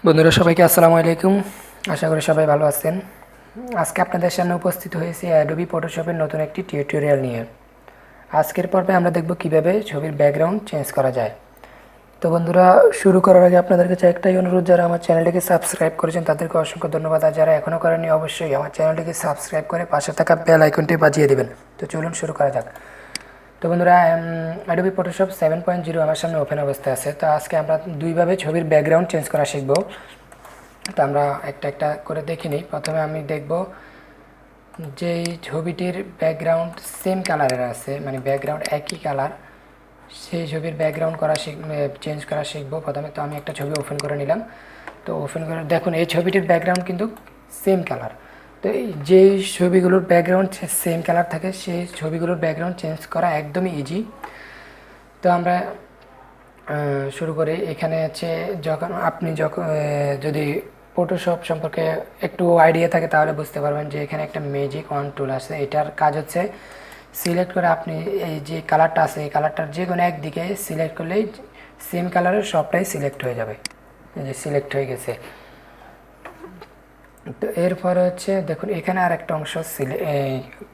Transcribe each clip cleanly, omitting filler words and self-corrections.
বন্ধুরা সবাইকে আসসালামু আলাইকুম। আশা করি সবাই ভালো আছেন। আজকে আপনাদের সামনে উপস্থিত হয়েছি অ্যাডোবি ফটোশপের নতুন একটি টিউটোরিয়াল নিয়ে। আজকের পর্বে আমরা দেখব কিভাবে ছবির ব্যাকগ্রাউন্ড চেঞ্জ করা যায়। তো বন্ধুরা, শুরু করার আগে আপনাদের কাছে একটাই অনুরোধ, যারা আমার চ্যানেলটিকে সাবস্ক্রাইব করেছেন তাদেরকে অসংখ্য ধন্যবাদ, আর যারা এখনও করেননি অবশ্যই আমার চ্যানেলটিকে সাবস্ক্রাইব করে পাশে থাকা বেল আইকনটি বাজিয়ে দেবেন। তো চলুন শুরু করা যাক। তো বন্ধুরা, অ্যাডোবি ফটোশপ 7.0 আমার সামনে ওপেন অবস্থায় আছে। তো আজকে আমরা দুইভাবে ছবির ব্যাকগ্রাউন্ড চেঞ্জ করা শিখব। তো আমরা একটা একটা করে দেখে নিই। প্রথমে আমি দেখব যেই ছবিটির ব্যাকগ্রাউন্ড সেম কালারের আছে, মানে ব্যাকগ্রাউন্ড একই কালার, সেই ছবির ব্যাকগ্রাউন্ড চেঞ্জ করা শিখব। প্রথমে তো আমি একটা ছবি ওপেন করে নিলাম। তো ওপেন করে দেখুন, এই ছবিটির ব্যাকগ্রাউন্ড কিন্তু সেম কালার। তো এই যেই ছবিগুলোর ব্যাকগ্রাউন্ড সেম কালার থাকে সেই ছবিগুলোর ব্যাকগ্রাউন্ড চেঞ্জ করা একদমই ইজি। তো আমরা শুরু করি। এখানে হচ্ছে যখন যদি ফটোশপ সম্পর্কে একটু আইডিয়া থাকে তাহলে বুঝতে পারবেন যে এখানে একটা ম্যাজিক ওয়ান টুল আছে। এটার কাজ হচ্ছে সিলেক্ট করে আপনি এই যে কালারটা আছে এই কালারটার যে কোনো একদিকে সিলেক্ট করলেই সেম কালারের সবটাই সিলেক্ট হয়ে যাবে। এই যে সিলেক্ট হয়ে গেছে। তো এরপরে হচ্ছে দেখুন, এখানে আর একটা অংশ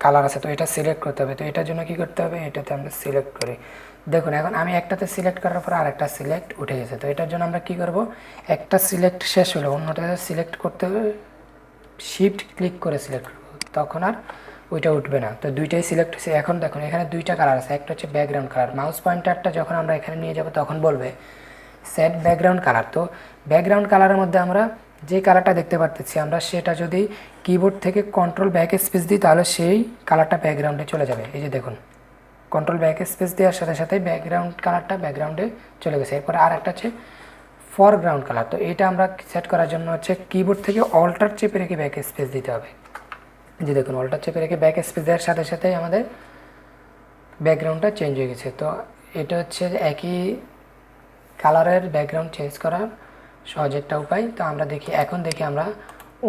কালার আছে, তো এটা সিলেক্ট করতে হবে। তো এটার জন্য কী করতে হবে, এটাতে আমরা সিলেক্ট করি। দেখুন এখন আমি একটাতে সিলেক্ট করার পর আর একটা সিলেক্ট উঠে গেছে। তো এটার জন্য আমরা কী করব, একটা সিলেক্ট শেষ হলো অন্যটাতে সিলেক্ট করতে হবে, শিফট ক্লিক করে সিলেক্ট করব, তখন আর ওইটা উঠবে না। তো দুইটাই সিলেক্ট হয়েছে। এখন দেখুন এখানে দুইটা কালার আছে, একটা হচ্ছে ব্যাকগ্রাউন্ড কালার। মাউস পয়েন্টারটা যখন আমরা এখানে নিয়ে যাব তখন বলবে সেট ব্যাকগ্রাউন্ড কালার। তো ব্যাকগ্রাউন্ড কালারের মধ্যে আমরা যে কালারটা দেখতে পারতেছি, আমরা সেটা যদি কিবোর্ড থেকে কন্ট্রোল ব্যাক স্পেস দিই তাহলে সেই কালারটা ব্যাকগ্রাউন্ডে চলে যাবে। এই যে দেখুন, কন্ট্রোল ব্যাক স্পেস দেওয়ার সাথে সাথে ব্যাকগ্রাউন্ড কালারটা ব্যাকগ্রাউন্ডে চলে গেছে। এরপরে আর একটা হচ্ছে ফরগ্রাউন্ড কালার। তো এটা আমরা সেট করার জন্য হচ্ছে কিবোর্ড থেকে অল্টার চেপে রেখে ব্যাক স্পেস দিতে হবে। যে দেখুন, অল্টার চেপে রেখে ব্যাক স্পেস দেওয়ার সাথে সাথেই আমাদের ব্যাকগ্রাউন্ডটা চেঞ্জ হয়ে গেছে। তো এটা হচ্ছে একই কালারের ব্যাকগ্রাউন্ড চেঞ্জ করার সহজ একটা উপায়। তো আমরা এখন দেখি আমরা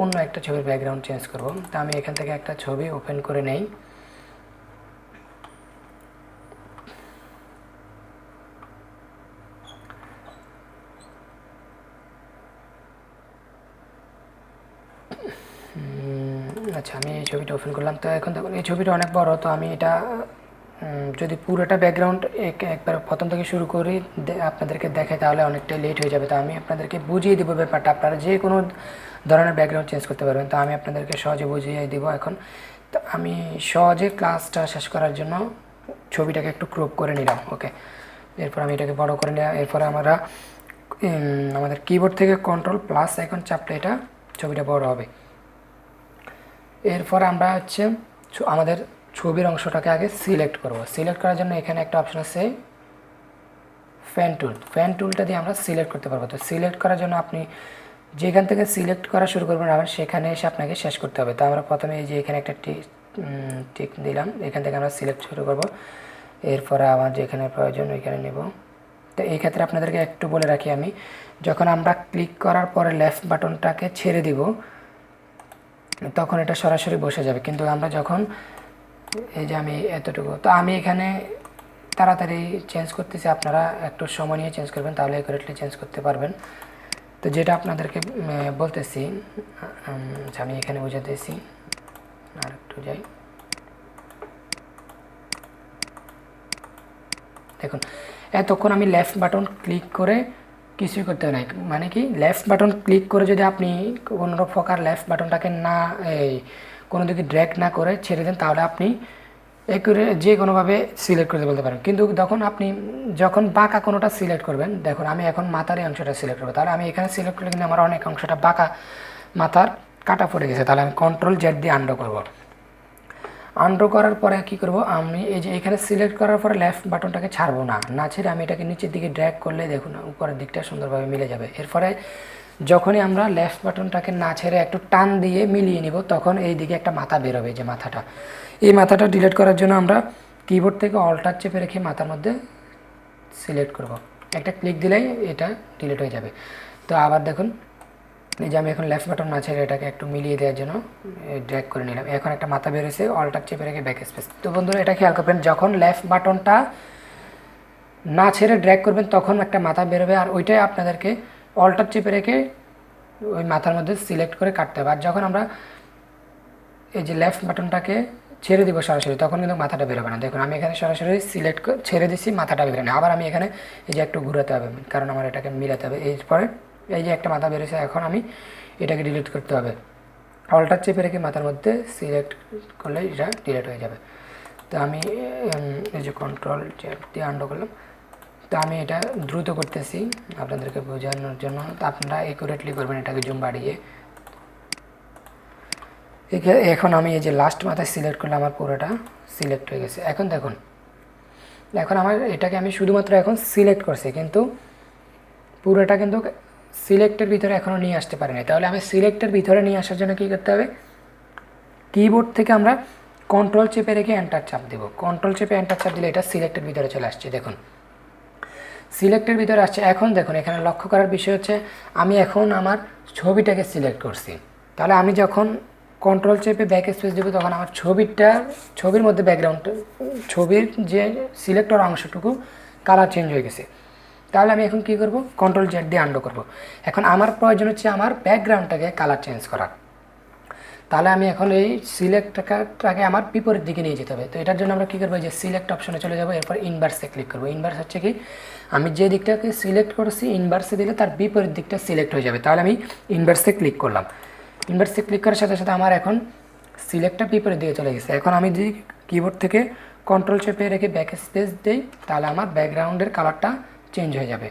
অন্য একটা ছবির ব্যাকগ্রাউন্ড চেঞ্জ করব। তো আমি এখান থেকে একটা ছবি ওপেন করে নেই। আচ্ছা, আমি এই ছবিটা ওপেন করলাম। তো এখন দেখুন এই ছবিটা অনেক বড়। তো আমি এটা যদি পুরোটা ব্যাকগ্রাউন্ড একবার প্রথম থেকে শুরু করি আপনাদেরকে দেখাই তাহলে অনেকটা লেট হয়ে যাবে। তো আমি আপনাদেরকে বুঝিয়ে দেবো ব্যাপারটা, আপনারা যে কোনো ধরনের ব্যাকগ্রাউন্ড চেঞ্জ করতে পারবেন। তো আমি আপনাদেরকে সহজে বুঝিয়ে দেবো এখন। তো আমি সহজে ক্লাসটা শেষ করার জন্য ছবিটাকে একটু ক্রপ করে নিলাম। ওকে, এরপর আমি এটাকে বড় করে নিলাম। এরপরে আমরা আমাদের কিবোর্ড থেকে কন্ট্রোল প্লাস এখন চাপলে এটা ছবিটা বড় হবে। এরপর আমরা হচ্ছে আমাদের ছবির অংশটাকে আগে সিলেক্ট করব। সিলেক্ট করার জন্য এখানে একটা অপশন আছে ফ্যান টুল। ফ্যান টুলটা দিয়ে আমরা সিলেক্ট করতে পারবো। তো সিলেক্ট করার জন্য আপনি যেখান থেকে সিলেক্ট করা শুরু করবেন আবার সেখানে এসে আপনাকে শেষ করতে হবে। তো আমরা প্রথমে এই যে এখানে একটা টিক দিলাম, এখান থেকে আমরা সিলেক্ট শুরু করব। এরপরে আমার যেখানে প্রয়োজন ওইখানে নেব। তো এই ক্ষেত্রে আপনাদেরকে একটু বলে রাখি, আমি যখন আমরা ক্লিক করার পরে লেফট বাটনটাকে ছেড়ে দিব তখন এটা সরাসরি বসে যাবে। কিন্তু আমরা যখন এই যে আমি এতটুকু, তো আমি এখানে তাড়াতাড়ি চেঞ্জ করতেছি, আপনারা একটু সময় নিয়ে চেঞ্জ করবেন তাহলে অ্যাকুরেটলি চেঞ্জ করতে পারবেন। তো যেটা আপনাদেরকে বলতেছি, আমি এখানে বোঝাতেছি, আর একটু যাই। দেখুন এতক্ষণ আমি লেফট বাটন ক্লিক করে কিছুই করতে হবে না। মানে কি, লেফট বাটন ক্লিক করে যদি আপনি কোনো প্রকার লেফট বাটনটাকে না কোনো দিকে ড্র্যাগ না করে ছেড়ে দেন তাহলে আপনি যে কোনোভাবে সিলেক্ট করতে বলতে পারেন। কিন্তু যখন বাঁকা কোনোটা সিলেক্ট করবেন, দেখুন আমি এখন মাথার এই অংশটা সিলেক্ট করবো, তাহলে আমি এখানে সিলেক্ট করলে কিন্তু আমার অনেক অংশটা বাঁকা মাথার কাটা পড়ে গেছে। তাহলে আমি কন্ট্রোল জেড দিয়ে আন্ডো করব। আন্ডো করার পরে কী করব, আমি এই যে এখানে সিলেক্ট করার পরে লেফট বাটনটাকে ছাড়বো না ছেড়ে আমি এটাকে নিচের দিকে ড্র্যাগ করলে দেখুন উপরের দিকটা সুন্দরভাবে মিলে যাবে। এরপরে যখনই আমরা লেফট বাটনটাকে না ছেড়ে একটু টান দিয়ে মিলিয়ে নিব তখন এই দিকে একটা মাথা বেরোবে। যে মাথাটা, এই মাথাটা ডিলিট করার জন্য আমরা কিবোর্ড থেকে অল্টার চেপে রেখে মাথার মধ্যে সিলেক্ট করব। একটা ক্লিক দিলেই এটা ডিলিট হয়ে যাবে। তো আবার দেখুন এই যে আমি এখন লেফট বাটন না ছেড়ে এটাকে একটু মিলিয়ে দেওয়ার জন্য ড্র্যাগ করে নিলাম, এখন একটা মাথা বেরোছে, অল্টার চেপে রেখে ব্যাক স্পেস। তো বন্ধুরা এটা খেয়াল করবেন, যখন লেফট বাটনটা না ছেড়ে ড্র্যাগ করবেন তখন একটা মাথা বেরোবে, আর ওইটাই আপনাদেরকে অল্টার চেপে রেখে ওই মাথার মধ্যে সিলেক্ট করে কাটতে হবে। আর যখন আমরা এই যে লেফট বাটনটাকে ছেড়ে দিব সরাসরি, তখন কিন্তু মাথাটা বেরোবে না। দেখুন আমি এখানে সরাসরি সিলেক্ট ছেড়ে দিচ্ছি, মাথাটা বেরোয় না। আবার আমি এখানে এই যে একটু ঘুরাতে হবে, কারণ আমার এটাকে মিলাতে হবে। এরপরে এই যে একটা মাথা বেরোছে, এখন আমি এটাকে ডিলিট করতে হবে। অল্টার চেপে রেখে মাথার মধ্যে সিলেক্ট করলে এটা ডিলিট হয়ে যাবে। তো আমি এই যে কন্ট্রোল জেড দিয়ে আন্ডু করলাম। তো আমি এটা দ্রুত করতেছি আপনাদেরকে বোঝানোর জন্য। তো আপনারা একুরেটলি করবেন এটাকে জুম বাড়িয়ে। এখন আমি এই যে লাস্ট মাথায় সিলেক্ট করলে আমার পুরোটা সিলেক্ট হয়ে গেছে। এখন দেখুন, এখন আমার এটাকে আমি শুধুমাত্র এখন সিলেক্ট করছি, কিন্তু পুরোটা কিন্তু সিলেক্টের ভিতরে এখনও নিয়ে আসতে পারিনি। তাহলে আমি সিলেক্টের ভিতরে নিয়ে আসার জন্য কী করতে হবে, কিবোর্ড থেকে আমরা কন্ট্রোল চেপে রেখে এন্টার চাপ দেব। কন্ট্রোল চেপে এন্টার চাপ দিলে এটা সিলেক্টের ভিতরে চলে আসছে। দেখুন সিলেক্টের ভিতরে আসছে। এখন দেখুন এখানে লক্ষ্য করার বিষয় হচ্ছে আমি এখন আমার ছবিটাকে সিলেক্ট করছি। তাহলে আমি যখন কন্ট্রোল চেপে ব্যাক স্পেস দেবো, তখন আমার ছবির মধ্যে ব্যাকগ্রাউন্ডটা, ছবির যে সিলেক্টর অংশটুকু কালার চেঞ্জ হয়ে গেছে। তাহলে আমি এখন কী করব, কন্ট্রোল জেড দিয়ে আন্ডু করব। এখন আমার প্রয়োজন হচ্ছে আমার ব্যাকগ্রাউন্ডটাকে কালার চেঞ্জ করা। তাহলে আমি এখন এই সিলেক্টটাকে আমার বিপরীত দিকে নিয়ে যেতে হবে। তো এটার জন্য আমরা কী করবো, যে সিলেক্ট অপশনে চলে যাব, এরপর ইনভার্সে ক্লিক করবো। ইনভার্স হচ্ছে কি, আমি যে দিকটাকে সিলেক্ট করেছি ইনভার্সে দিলে তার বিপরীত দিকটা সিলেক্ট হয়ে যাবে। তাহলে আমি ইনভার্সে ক্লিক করলাম। ইনভার্সে ক্লিক করার সাথে সাথে আমার এখন সিলেক্টটা বিপরীত দিকে চলে গেছে। এখন আমি যদি কিবোর্ড থেকে কন্ট্রোল চেপে রেখে ব্যাক স্পেস দিই, তাহলে আমার ব্যাকগ্রাউন্ডের কালারটা চেঞ্জ হয়ে যাবে।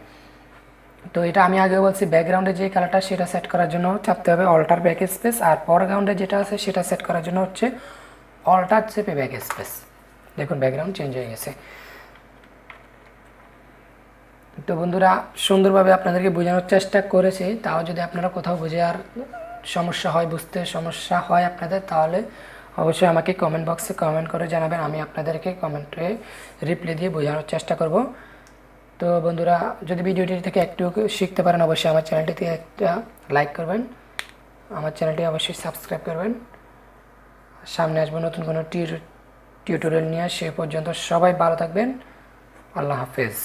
তো এটা আমি আগে বলছি, ব্যাকগ্রাউন্ডে যে কালারটা সেটা সেট করার জন্য চাপতে হবে অল্টার ব্যাক স্পেস, আর ফরগ্রাউন্ডে যেটা আছে সেটা সেট করার জন্য হচ্ছে অল্টার চেপে ব্যাক স্পেস। দেখুন ব্যাকগ্রাউন্ড চেঞ্জ হয়ে গেছে। তো বন্ধুরা, সুন্দরভাবে আপনাদেরকে বোঝানোর চেষ্টা করেছি। তাও যদি আপনারা কোথাও বুঝে আর সমস্যা হয়, বুঝতে সমস্যা হয় আপনাদের, তাহলে অবশ্যই আমাকে কমেন্ট বক্সে কমেন্ট করে জানাবেন। আমি আপনাদেরকে কমেন্টে রিপ্লাই দিয়ে বোঝানোর চেষ্টা করব। তো বন্ধুরা, যদি ভিডিওটি থেকে একটু শিখতে পারেন, অবশ্যই আমার চ্যানেলটিতে একটা লাইক করবেন, আমার চ্যানেলটি অবশ্যই সাবস্ক্রাইব করবেন। সামনে আসবো নতুন কোনো টিউটোরিয়াল নিয়ে। সে পর্যন্ত সবাই ভালো থাকবেন। আল্লাহ হাফেজ।